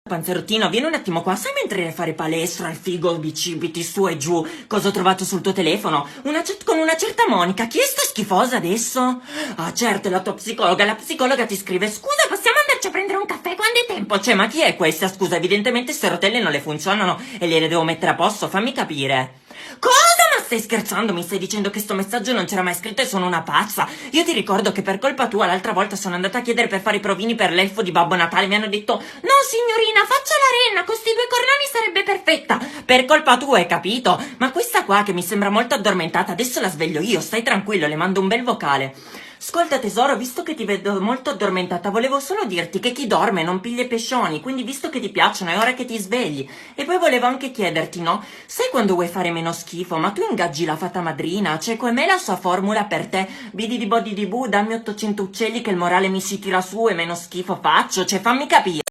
Panzerottino, vieni un attimo qua, sai mentre fare palestra, il figo, bicipiti su e giù, cosa ho trovato sul tuo telefono? Una chat con una certa Monica, chi è sta schifosa adesso? Ah certo, è la tua psicologa, la psicologa ti scrive, scusa possiamo andarci a prendere un caffè, quando è tempo? Cioè, ma chi è questa? Scusa, evidentemente ste rotelle non le funzionano e gliele devo mettere a posto, fammi capire. Cosa? Ma stai scherzando? Mi stai dicendo che sto messaggio non c'era mai scritto e sono una pazza? Io ti ricordo che per colpa tua l'altra volta sono andata a chiedere per fare i provini per l'elfo di Babbo Natale, mi hanno detto no signorina, faccia la renna, con sti due cornoni sarebbe perfetta. Per colpa tua, hai capito? Ma questa qua che mi sembra molto addormentata, adesso la sveglio io, stai tranquillo, le mando un bel vocale. Ascolta tesoro, visto che ti vedo molto addormentata, volevo solo dirti che chi dorme non piglia i pescioni, quindi visto che ti piacciono è ora che ti svegli. E poi volevo anche chiederti, no? Sai quando vuoi fare meno schifo, ma tu ingaggi la fata madrina, cioè com'è la sua formula per te? Bidi di bodi di bu, dammi 800 uccelli che il morale mi si tira su e meno schifo faccio, cioè fammi capire.